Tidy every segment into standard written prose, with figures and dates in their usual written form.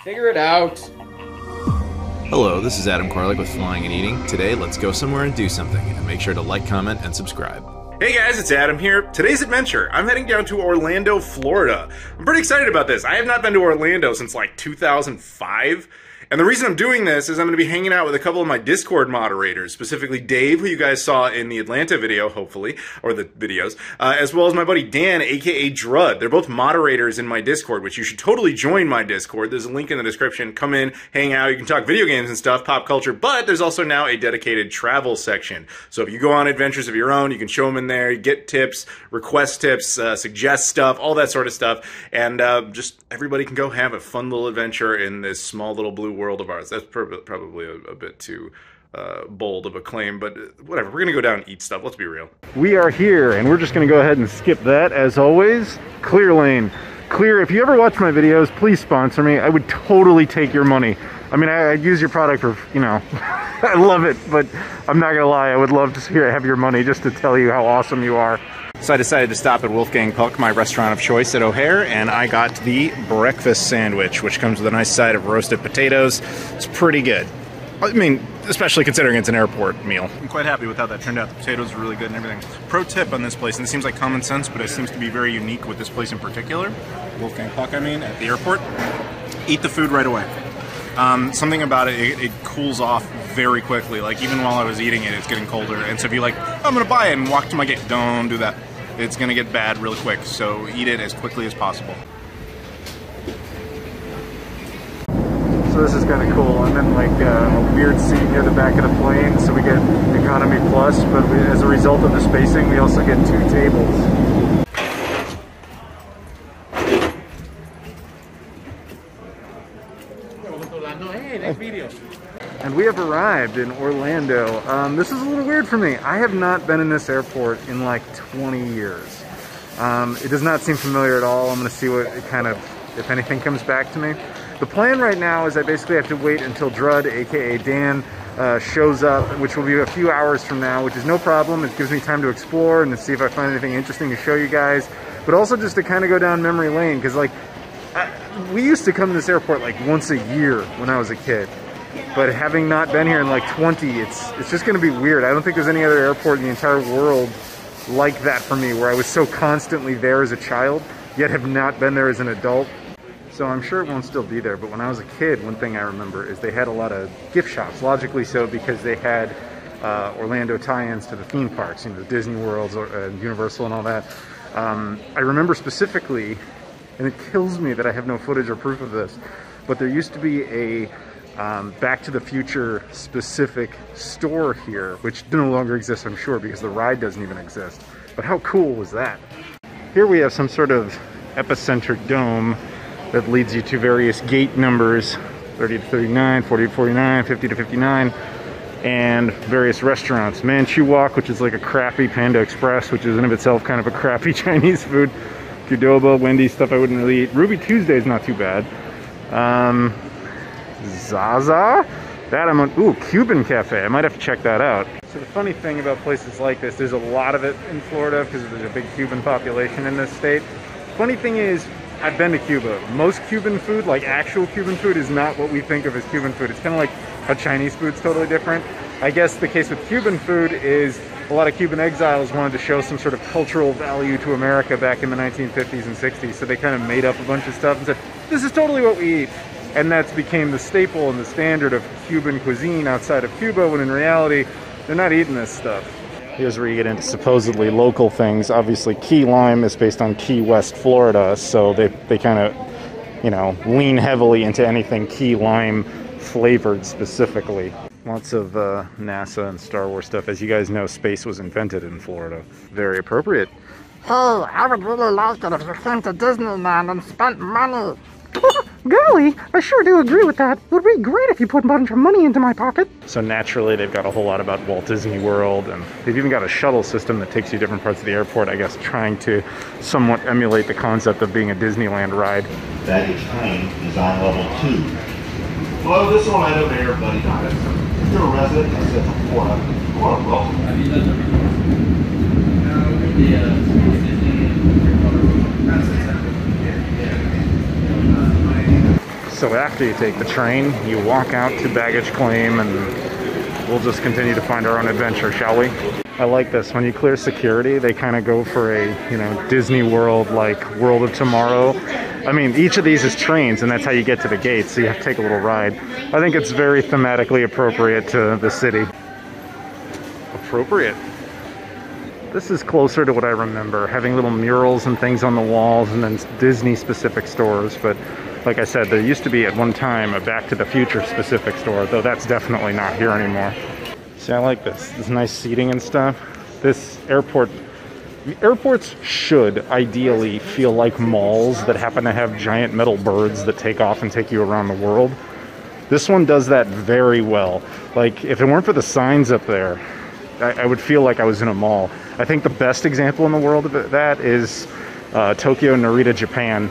Figure it out. Hello, this is Adam Koralik with Flying and Eating. Today, let's go somewhere and do something, and make sure to like, comment, and subscribe. Hey guys, it's Adam here. Today's adventure, I'm heading down to Orlando, Florida. I'm pretty excited about this. I have not been to Orlando since like 2005. And the reason I'm doing this is I'm going to be hanging out with a couple of my Discord moderators, specifically Dave, who you guys saw in the Atlanta video, hopefully, or the videos, as well as my buddy Dan, aka Drud. They're both moderators in my Discord, which you should totally join my Discord. There's a link in the description. Come in, hang out. You can talk video games and stuff, pop culture, but there's also now a dedicated travel section. So if you go on adventures of your own, you can show them in there, get tips, request tips, suggest stuff, all that sort of stuff, and just everybody can go have a fun little adventure in this small little blue world of ours. That's probably a bit too bold of a claim, but whatever. We're gonna go down and eat stuff. Let's be real. We are here, and we're just gonna go ahead and skip that. As always, Clear Lane. Clear, if you ever watch my videos, please sponsor me. I would totally take your money. I mean, I'd use your product for, you know, I love it, but I'm not gonna lie, I would love to have your money just to tell you how awesome you are. So I decided to stop at Wolfgang Puck, my restaurant of choice at O'Hare, and I got the breakfast sandwich, which comes with a nice side of roasted potatoes. It's pretty good. I mean, especially considering it's an airport meal. I'm quite happy with how that turned out. The potatoes are really good and everything. Pro tip on this place, and this seems like common sense, but it seems to be very unique with this place in particular, Wolfgang Puck, I mean, at the airport, eat the food right away. Something about it cools off very quickly. Like, even while I was eating it, it's getting colder. And so if you're like, oh, I'm gonna buy it and walk to my gate, don't do that. It's gonna get bad really quick, so eat it as quickly as possible. So this is kind of cool. I'm in like a weird seat near the back of the plane, so we get economy plus, but as a result of the spacing, we also get 2 tables. And we have arrived in Orlando. This is a little weird for me. I have not been in this airport in like 20 years. It does not seem familiar at all. I'm gonna see what it kind of, if anything, comes back to me. The plan right now is I basically have to wait until Drud, aka Dan, shows up, which will be a few hours from now, which is no problem. It gives me time to explore and to see if I find anything interesting to show you guys, but also just to kind of go down memory lane, because like, we used to come to this airport like once a year when I was a kid. But having not been here in like 20, it's just gonna be weird. I don't think there's any other airport in the entire world like that for me, where I was so constantly there as a child, yet have not been there as an adult. So I'm sure it won't still be there, but when I was a kid, one thing I remember is they had a lot of gift shops, logically so, because they had Orlando tie-ins to the theme parks, you know, Disney Worlds, Universal and all that. I remember specifically, and it kills me that I have no footage or proof of this, but there used to be a Back to the Future specific store here, which no longer exists, I'm sure, because the ride doesn't even exist. But how cool was that? Here we have some sort of epicenter dome that leads you to various gate numbers, 30 to 39, 40 to 49, 50 to 59, and various restaurants. Manchu Wok, which is like a crappy Panda Express, which is in of itself kind of a crappy Chinese food. Qdoba, Wendy's, stuff I wouldn't really eat. Ruby Tuesday is not too bad. Zaza? That I'm on, ooh, Cuban Cafe. I might have to check that out. So the funny thing about places like this, there's a lot of it in Florida because there's a big Cuban population in this state. Funny thing is, I've been to Cuba. Most Cuban food, like actual Cuban food, is not what we think of as Cuban food. It's kind of like how Chinese food's totally different. I guess the case with Cuban food is a lot of Cuban exiles wanted to show some sort of cultural value to America back in the 1950s and 60s, so they kind of made up a bunch of stuff and said, this is totally what we eat. And that's became the staple and the standard of Cuban cuisine outside of Cuba, when in reality, they're not eating this stuff. Here's where you get into supposedly local things. Obviously, Key Lime is based on Key West, Florida, so they kind of, you know, lean heavily into anything Key Lime flavored specifically. Lots of NASA and Star Wars stuff. As you guys know, space was invented in Florida. Very appropriate. Hey, I would really like it if you came to Disneyland and spent money. Golly, I sure do agree with that. It would be great if you put a bunch of money into my pocket. So naturally, they've got a whole lot about Walt Disney World, and they've even got a shuttle system that takes you different parts of the airport, I guess, trying to somewhat emulate the concept of being a Disneyland ride. Baggage claim, design level 2. Hello, this is Orlando Mayor Buddy Donis. If you're a resident of Central Florida, I want to welcome you. Have you done So after you take the train, you walk out to baggage claim, and we'll just continue to find our own adventure, shall we? I like this. When you clear security, they kind of go for a, you know, Disney World, like World of Tomorrow. I mean, each of these is trains, and that's how you get to the gates, so you have to take a little ride. I think it's very thematically appropriate to the city. Appropriate. This is closer to what I remember, having little murals and things on the walls, and then Disney-specific stores. But like I said, there used to be at one time a Back to the Future specific store, though that's definitely not here anymore. See, I like this. This nice seating and stuff. This airport... Airports should ideally feel like malls that happen to have giant metal birds that take off and take you around the world. This one does that very well. Like, if it weren't for the signs up there, I would feel like I was in a mall. I think the best example in the world of that is Tokyo Narita, Japan.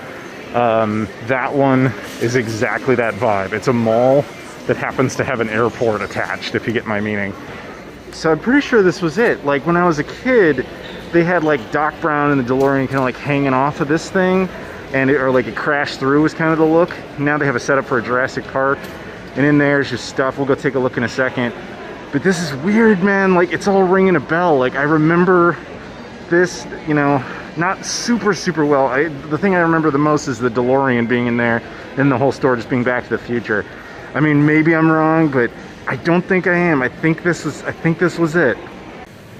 That one is exactly that vibe. It's a mall that happens to have an airport attached, if you get my meaning. So I'm pretty sure this was it. Like, when I was a kid, they had like Doc Brown and the DeLorean kind of like hanging off of this thing, and or like it crashed through was kind of the look. Now they have a setup for a Jurassic Park, and in there is just stuff. We'll go take a look in a second. But this is weird, man. Like, it's all ringing a bell. Like, I remember this, you know, not super well. The thing I remember the most is the DeLorean being in there, and the whole store just being Back to the Future. I mean, maybe I'm wrong, but I don't think I am. I think this was it.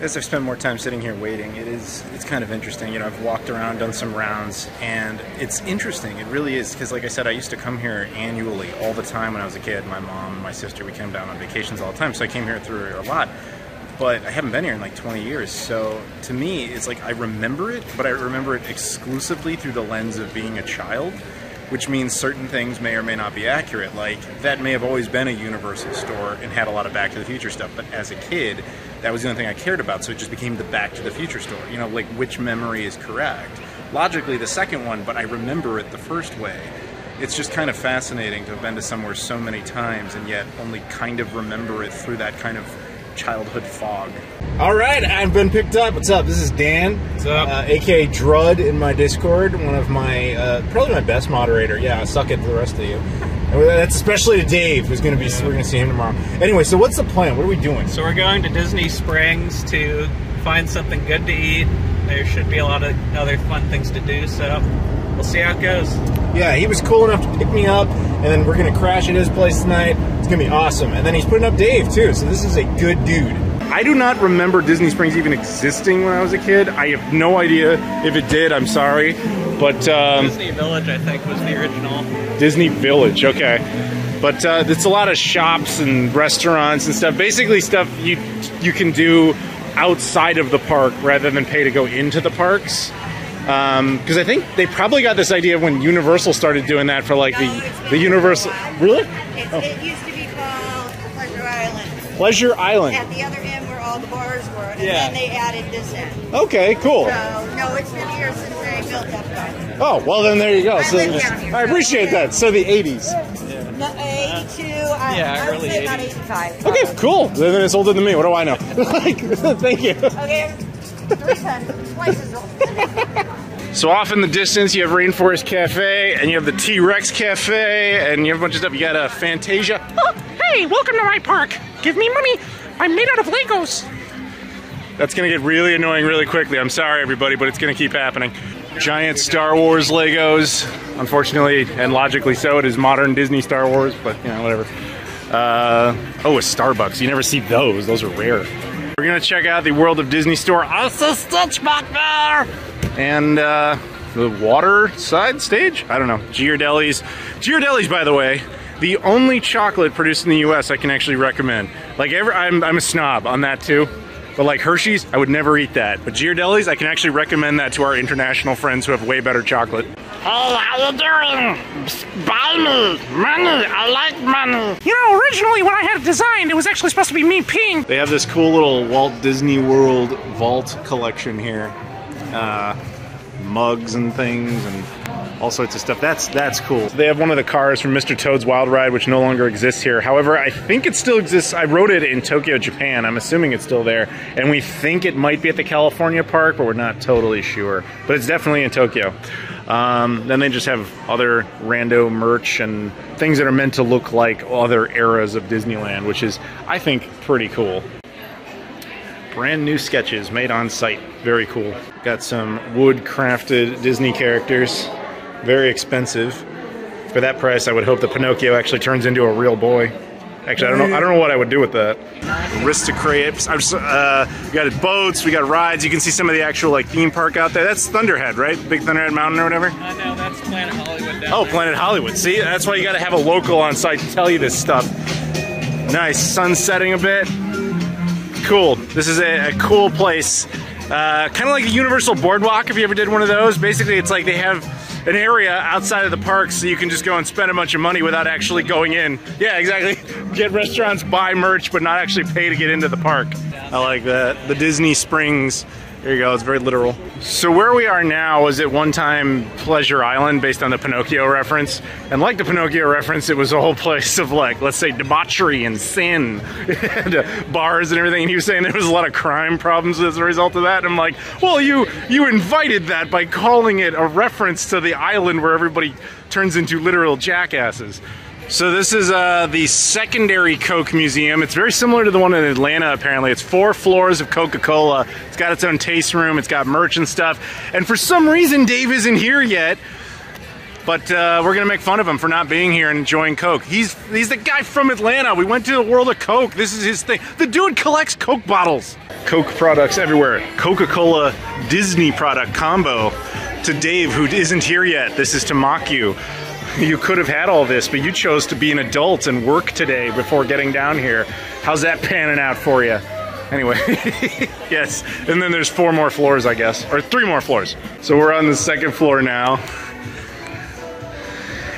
As I've spent more time sitting here waiting, it's kind of interesting. You know, I've walked around, done some rounds, and it's interesting. It really is, because like I said, I used to come here annually all the time when I was a kid. My mom and my sister, we came down on vacations all the time, so I came here through here a lot. But I haven't been here in like 20 years, so to me, it's like I remember it, but I remember it exclusively through the lens of being a child, which means certain things may or may not be accurate. Like, that may have always been a Universal store and had a lot of Back to the Future stuff, but as a kid, that was the only thing I cared about, so it just became the Back to the Future store. You know, like, which memory is correct? Logically, the second one, but I remember it the first way. It's just kind of fascinating to have been to somewhere so many times and yet only kind of remember it through that kind of childhood fog. All right, I've been picked up. What's up? This is Dan. What's up? AKA Drud in my Discord. One of my, probably my best moderator. Yeah, I suck at the rest of you. That's especially to Dave, who's going to be, we're going to see him tomorrow. Anyway, so what's the plan? What are we doing? So we're going to Disney Springs to find something good to eat. There should be a lot of other fun things to do, so we'll see how it goes. Yeah, he was cool enough to pick me up, and then we're going to crash at his place tonight. It's going to be awesome. And then he's putting up Dave, too, so this is a good dude. I do not remember Disney Springs even existing when I was a kid. I have no idea if it did. I'm sorry. But Disney Village, I think, was the original. Disney Village, okay. But it's a lot of shops and restaurants and stuff. Basically stuff you can do outside of the park rather than pay to go into the parks. Because I think they probably got this idea when Universal started doing that for like the Universal. Really? It used to be called Pleasure Island. Pleasure Island. At the other end where all the bars were, and then they added this end. Okay, cool. So, no, it's been years since they built Epcot. Oh, well then there you go. So lived down here, I appreciate that. So the 80s. No, 82, I would say about 85. Okay, cool. Then it's older than me. What do I know? Thank you. Okay, 3 times, twice as old. So off in the distance, you have Rainforest Cafe, and you have the T-Rex Cafe, and you have a bunch of stuff. You got a Fantasia. Oh, hey, welcome to my park. Give me money. I'm made out of Legos. That's gonna get really annoying really quickly. I'm sorry, everybody, but it's gonna keep happening. Giant Star Wars Legos. Unfortunately, and logically so, it is modern Disney Star Wars, but, you know, whatever. Oh, a Starbucks. You never see those. Those are rare. We're gonna check out the World of Disney store. I see Stitch back there! And the water side stage? I don't know. Ghirardelli's. Ghirardelli's, by the way, the only chocolate produced in the US I can actually recommend. Like, I'm a snob on that too. But like Hershey's, I would never eat that. But Ghirardelli's, I can actually recommend that to our international friends who have way better chocolate. Hey, how you doing? Buy me. Money. I like money. You know, originally when I had it designed, it was actually supposed to be me peeing. They have this cool little Walt Disney World vault collection here. Mugs and things and all sorts of stuff. That's cool. They have one of the cars from Mr. Toad's Wild Ride, which no longer exists here. However, I think it still exists. I rode it in Tokyo, Japan. I'm assuming it's still there. And we think it might be at the California park, but we're not totally sure. But it's definitely in Tokyo. Then they just have other rando merch and things that are meant to look like other eras of Disneyland, which is, I think, pretty cool. Brand new sketches made on site. Very cool. Got some wood-crafted Disney characters. Very expensive. For that price, I would hope that Pinocchio actually turns into a real boy. Actually, I don't know what I would do with that. Aristocrats. We got boats, we got rides. You can see some of the actual like theme park out there. That's Thunderhead, right? Big Thunderhead Mountain or whatever? No, that's Planet Hollywood down there. Planet Hollywood. See, that's why you got to have a local on site to tell you this stuff. Nice, sun setting a bit. Cool. This is a cool place. Kind of like a Universal Boardwalk, if you ever did one of those. Basically, it's like they have an area outside of the park so you can just go and spend a bunch of money without actually going in. Yeah, exactly. Get restaurants, buy merch, but not actually pay to get into the park. I like that. The Disney Springs. There you go, it's very literal. So where we are now was at one time Pleasure Island, based on the Pinocchio reference. And like the Pinocchio reference, it was a whole place of like, let's say, debauchery and sin. And bars and everything. And he was saying there was a lot of crime problems as a result of that. And I'm like, well, you invited that by calling it a reference to the island where everybody turns into literal jackasses. So this is the secondary Coke museum. It's very similar to the one in Atlanta, apparently. It's 4 floors of Coca-Cola. It's got its own taste room. It's got merch and stuff. And for some reason, Dave isn't here yet. But we're going to make fun of him for not being here and enjoying Coke. He's the guy from Atlanta. We went to the world of Coke. This is his thing. The dude collects Coke bottles. Coke products everywhere. Coca-Cola Disney product combo to Dave, who isn't here yet. This is to mock you. You could have had all this, but you chose to be an adult and work today before getting down here. How's that panning out for you? Anyway, yes. And then there's 4 more floors, I guess. Or 3 more floors. So we're on the 2nd floor now.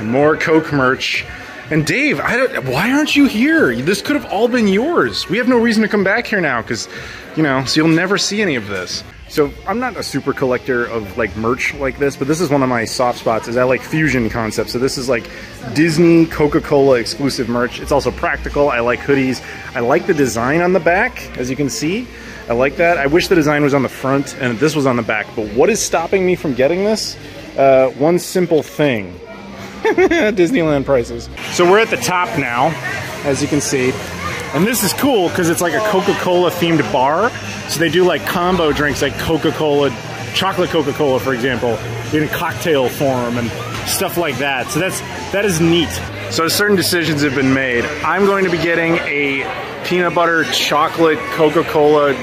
More Coke merch. And Dave, why aren't you here? This could have all been yours. We have no reason to come back here now because, you know, so you'll never see any of this. So I'm not a super collector of like merch like this, but this is one of my soft spots, is I like fusion concepts. So this is like Disney Coca-Cola exclusive merch. It's also practical. I like hoodies. I like the design on the back, as you can see. I like that. I wish the design was on the front and this was on the back. But what is stopping me from getting this? One simple thing. Disneyland prices. So we're at the top now, as you can see. And this is cool because it's like a Coca-Cola themed bar. So they do like combo drinks like Coca-Cola, chocolate Coca-Cola, for example, in cocktail form and stuff like that. So that is neat. So certain decisions have been made. I'm going to be getting a peanut butter chocolate Coca-Cola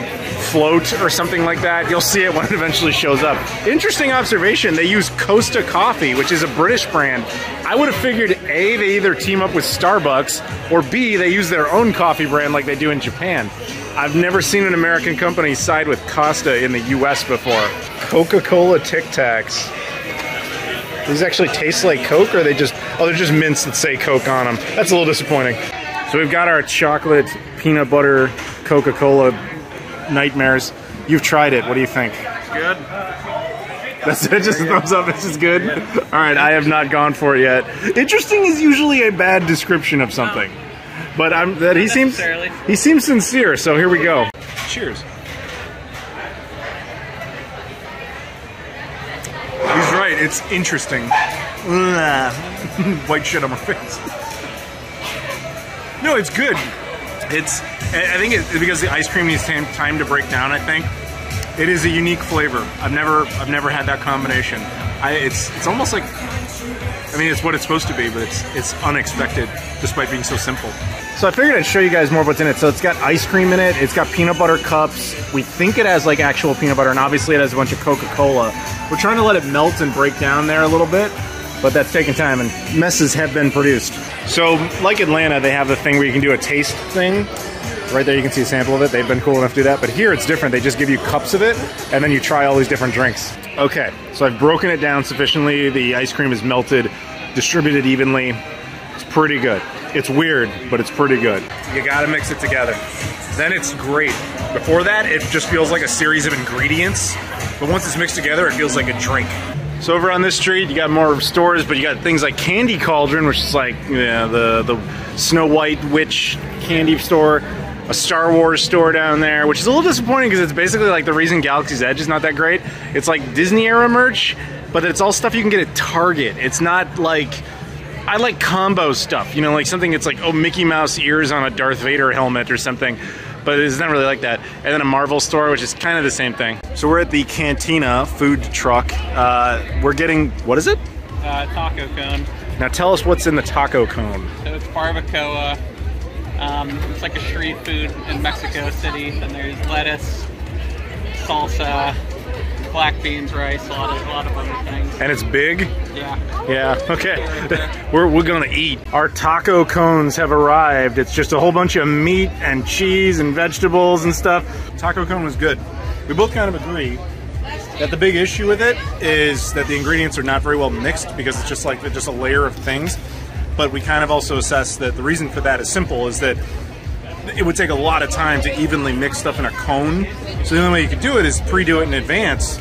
float or something like that. You'll see it when it eventually shows up. Interesting observation, they use Costa Coffee, which is a British brand. I would have figured A, they either team up with Starbucks, or B, they use their own coffee brand like they do in Japan. I've never seen an American company side with Costa in the US before. Coca-Cola Tic Tacs. These actually taste like Coke, or are they just, oh, they're just mints that say Coke on them. That's a little disappointing. So we've got our chocolate peanut butter Coca-Cola nightmares. You've tried it. What do you think? Good. That's it? Just a thumbs up. This is good? Alright, I have not gone for it yet. Interesting is usually a bad description of something. But he seems sincere, so here we go. Cheers. He's right, it's interesting. White shit on my face. No, it's good. I think it's because the ice cream needs time to break down, I think. It is a unique flavor. I've never had that combination. It's almost like, I mean, it's what it's supposed to be, but it's unexpected despite being so simple. So I figured I'd show you guys more of what's in it. So it's got ice cream in it, it's got peanut butter cups. We think it has like actual peanut butter, and obviously it has a bunch of Coca-Cola. We're trying to let it melt and break down there a little bit, but that's taking time and messes have been produced. So like Atlanta, they have the thing where you can do a taste thing. Right there you can see a sample of it. They've been cool enough to do that. But here it's different. They just give you cups of it, and then you try all these different drinks. Okay, so I've broken it down sufficiently. The ice cream is melted, distributed evenly. It's pretty good. It's weird, but it's pretty good. You gotta mix it together. Then it's great. Before that, it just feels like a series of ingredients. But once it's mixed together, it feels like a drink. So over on this street, you got more stores, but you got things like Candy Cauldron, which is like, yeah, the Snow White witch candy store. A Star Wars store down there, which is a little disappointing because it's basically like the reason Galaxy's Edge is not that great. It's like Disney era merch, but it's all stuff you can get at Target. It's not like, I like combo stuff, you know, like something that's like, oh, Mickey Mouse ears on a Darth Vader helmet or something, but it's not really like that. And then a Marvel store, which is kind of the same thing. So we're at the Cantina food truck. We're getting, what is it? Taco cone. Now tell us what's in the taco cone. So it's barbacoa. It's like a street food in Mexico City. And there's lettuce, salsa, black beans, rice, a lot of other things. And it's big? Yeah. Yeah, okay. We're gonna eat. Our taco cones have arrived. It's just a whole bunch of meat and cheese and vegetables and stuff. Taco cone was good. We both kind of agree that the big issue with it is that the ingredients are not very well mixed because it's just like just a layer of things. But we kind of also assess that the reason for that is simple, is that it would take a lot of time to evenly mix stuff in a cone. So the only way you could do it is pre-do it in advance,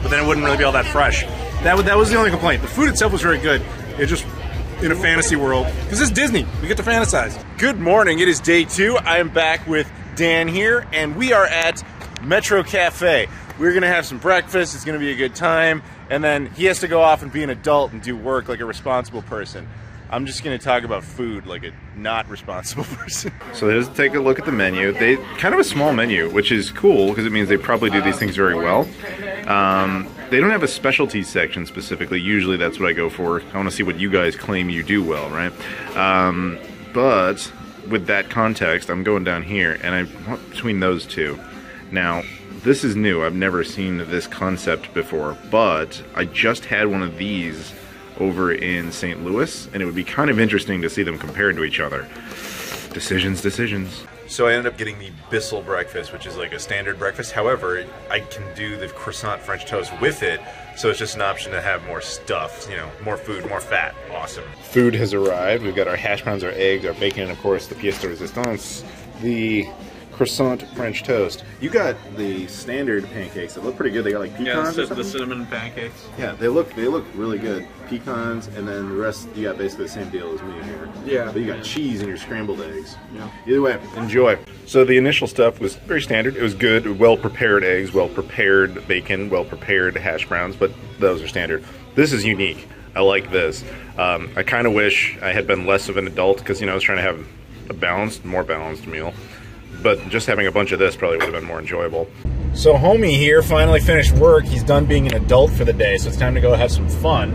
but then it wouldn't really be all that fresh. That was the only complaint. The food itself was very good. It just, in a fantasy world, because it's Disney, we get to fantasize. Good morning, it is day 2. I am back with Dan here, and we are at Metro Cafe. We're gonna have some breakfast, it's gonna be a good time, and then he has to go off and be an adult and do work like a responsible person. I'm just going to talk about food like a not responsible person. So let's take a look at the menu. They kind of a small menu, which is cool because it means they probably do these things very well. They don't have a specialty section specifically. Usually that's what I go for. I want to see what you guys claim you do well, right? But with that context, I'm going down here and I want between those two. Now, this is new. I've never seen this concept before, but I just had one of these over in St. Louis, and it would be kind of interesting to see them compared to each other. Decisions. So I ended up getting the Bissell breakfast, which is like a standard breakfast. However, I can do the croissant French toast with it, so it's just an option to have more stuff, you know, more food, more fat. Awesome. Food has arrived. We've got our hash browns, our eggs, our bacon, and of course the pièce de résistance, the croissant French toast. You got the standard pancakes that look pretty good. They got like pecans. Yeah, the cinnamon pancakes. Yeah, they look really good. Pecans, and then the rest you got basically the same deal as me here. Yeah. But you got cheese in your scrambled eggs. Yeah. Either way, enjoy. So the initial stuff was very standard. It was good. Well prepared eggs, well prepared bacon, well prepared hash browns, but those are standard. This is unique. I like this. I kind of wish I had been less of an adult because, you know, I was trying to have a more balanced meal. But just having a bunch of this probably would have been more enjoyable. So homie here finally finished work. He's done being an adult for the day, so it's time to go have some fun.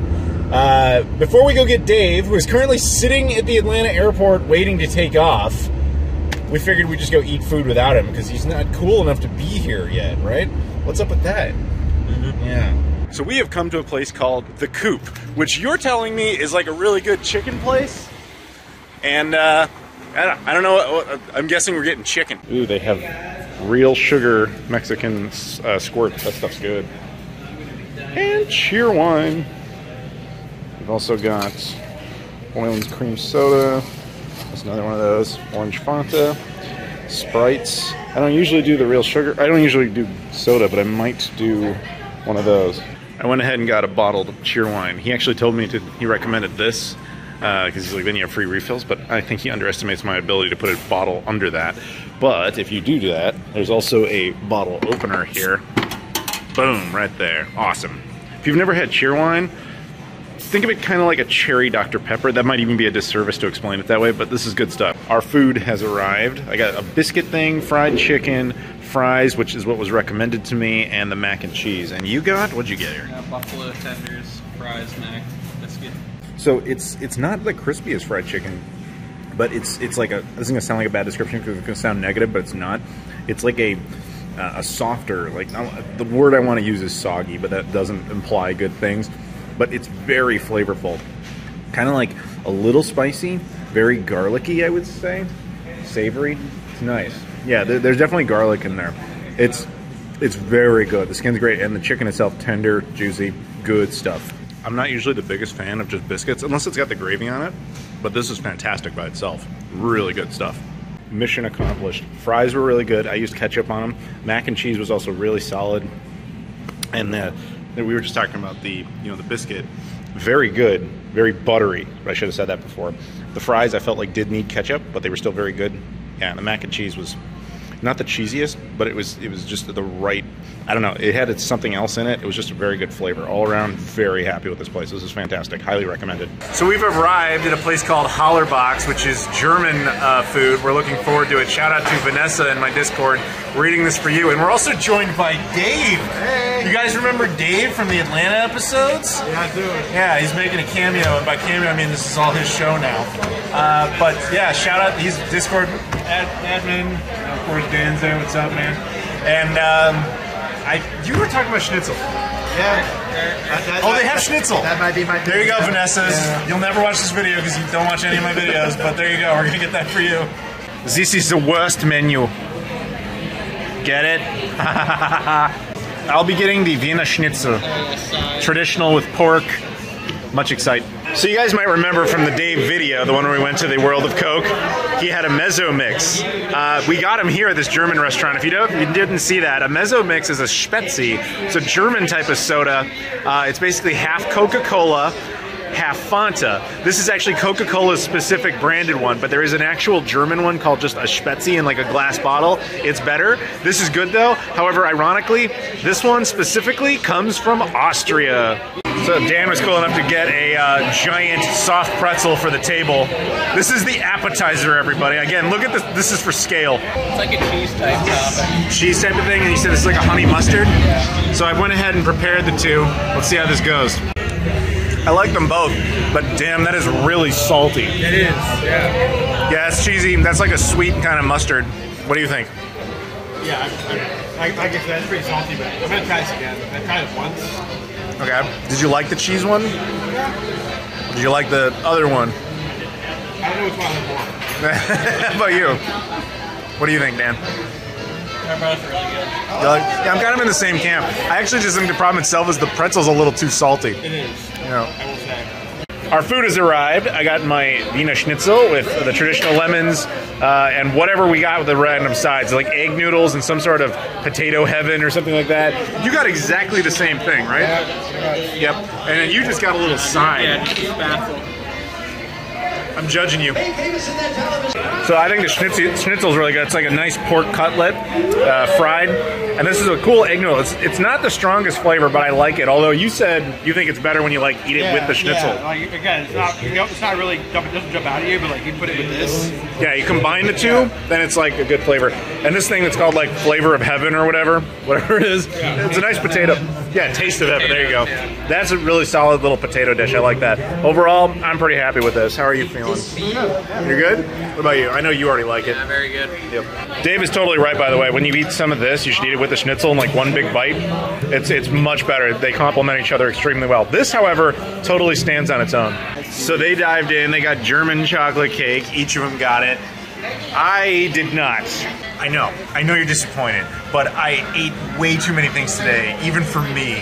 Before we go get Dave, who is currently sitting at the Atlanta airport waiting to take off, we figured we'd just go eat food without him because he's not cool enough to be here yet, right? What's up with that? Mm-hmm. Yeah. So we have come to a place called the Coop, which you're telling me is like a really good chicken place. And I don't know. I'm guessing we're getting chicken. Ooh, they have real sugar Mexican squirt. That stuff's good. And cheer wine. We've also got Boylan's cream soda. That's another one of those. Orange Fanta. Sprites. I don't usually do the real sugar. I don't usually do soda, but I might do one of those. I went ahead and got a bottle of cheer wine. He actually told me he recommended this. Because he's like, then you have free refills, but I think he underestimates my ability to put a bottle under that. But if you do that, there's also a bottle opener here. Boom, right there. Awesome. If you've never had cheer wine, think of it kind of like a cherry Dr. Pepper. That might even be a disservice to explain it that way, but this is good stuff. Our food has arrived. I got a biscuit thing, fried chicken, fries, which is what was recommended to me, and the mac and cheese. And you got? What'd you get here? Buffalo tenders, fries, mac, biscuit. So it's not like crispy as fried chicken, but it's like a, this is gonna sound like a bad description because it's gonna sound negative, but it's not. It's like a softer, like, the word I want to use is soggy, but that doesn't imply good things. But it's very flavorful, kind of like a little spicy, very garlicky, I would say, savory. It's nice. Yeah, there's definitely garlic in there. It's very good. The skin's great, and the chicken itself, tender, juicy, good stuff. I'm not usually the biggest fan of just biscuits, unless it's got the gravy on it, but this is fantastic by itself. Really good stuff. Mission accomplished. Fries were really good. I used ketchup on them. Mac and cheese was also really solid. And we were just talking about the biscuit. Very good, very buttery. I should have said that before. The fries I felt like did need ketchup, but they were still very good. Yeah, and the mac and cheese was not the cheesiest, but it was just the right, I don't know, it had something else in it. It was just a very good flavor. All around, very happy with this place. This is fantastic. Highly recommended. So we've arrived at a place called Hollerbox, which is German food. We're looking forward to it. Shout out to Vanessa in my Discord. We're eating this for you. And we're also joined by Dave. Hey. You guys remember Dave from the Atlanta episodes? Yeah, I do. Yeah, he's making a cameo. And by cameo, I mean this is all his show now. But yeah, shout out. He's Discord admin. Of course, Dan's there. What's up, man? And you were talking about schnitzel. Yeah. Oh, they have schnitzel. That might be my. There you go, Vanessa's. Yeah. You'll never watch this video because you don't watch any of my videos, but there you go. We're gonna get that for you. This is the worst menu. Get it? I'll be getting the Wiener Schnitzel. Traditional with pork. Much excited. So you guys might remember from the Dave video, the one where we went to the World of Coke, he had a mezzo mix. We got him here at this German restaurant. If you didn't see that, a mezzo mix is a Spezi. It's a German type of soda. It's basically half Coca-Cola, half Fanta. This is actually Coca-Cola's specific branded one, but there is an actual German one called just a Spezi in like a glass bottle. It's better. This is good though. However, ironically, this one specifically comes from Austria. So Dan was cool enough to get a giant soft pretzel for the table. This is the appetizer, everybody. Again, look at this. This is for scale. It's like a cheese type topping. Cheese type of thing, and you said this is like a honey mustard? Yeah. So I went ahead and prepared the two. Let's see how this goes. I like them both, but damn, that is really salty. It is. Yeah. Yeah, it's cheesy. That's like a sweet kind of mustard. What do you think? Yeah. I guess that's pretty salty, but I'm gonna try this again. I tried it once. Okay. Did you like the cheese one? Yeah. Did you like the other one? I don't know which one I want. How about you? What do you think, Dan? They're both really good. Yeah, I'm kind of in the same camp. I actually just think the problem itself is the pretzel's a little too salty. It is. Yeah. I will say. Our food has arrived. I got my Wiener Schnitzel with the traditional lemons and whatever we got with the random sides, like egg noodles and some sort of potato heaven or something like that. You got exactly the same thing, right? Yeah. Yep. And then you just got a little side. Yeah, just baffled. I'm judging you. So I think the schnitzel is really good. It's like a nice pork cutlet, fried. And this is a cool egg noodle. It's not the strongest flavor, but I like it. Although you said you think it's better when you like eat it with the schnitzel. Yeah. Like, again, it's not really, it doesn't jump out at you, but like you put it with this. Yeah, you combine the two, then it's like a good flavor. And this thing that's called like flavor of heaven or whatever it is, it's a nice potato. Yeah, taste of heaven. There you go. That's a really solid little potato dish. I like that. Overall, I'm pretty happy with this. How are you feeling? You're good? What about you? I know you already like it. Yeah, very good. Yep. Dave is totally right, by the way. When you eat some of this, you should eat it with the schnitzel in like one big bite. It's much better. They complement each other extremely well. This, however, totally stands on its own. So they dived in. They got German chocolate cake. Each of them got it. I did not. I know you're disappointed, but I ate way too many things today, even for me.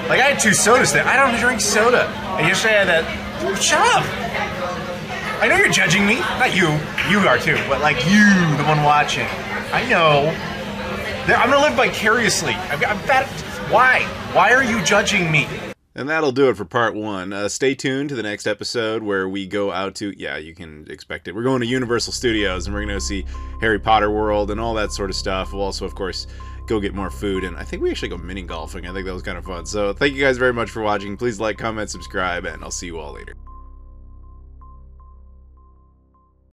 Like, I had 2 sodas today. I don't drink soda. And yesterday I had that. Shut up! I know you're judging me. Not you. You are too. But like you, the one watching. I know. I'm gonna live vicariously. I'm fat. Why? Why are you judging me? And that'll do it for part 1. Stay tuned to the next episode where we go out to, yeah, you can expect it. We're going to Universal Studios and we're going to see Harry Potter World and all that sort of stuff. We'll also, of course, go get more food. And I think we actually go mini golfing. I think that was kind of fun. So thank you guys very much for watching. Please like, comment, subscribe, and I'll see you all later.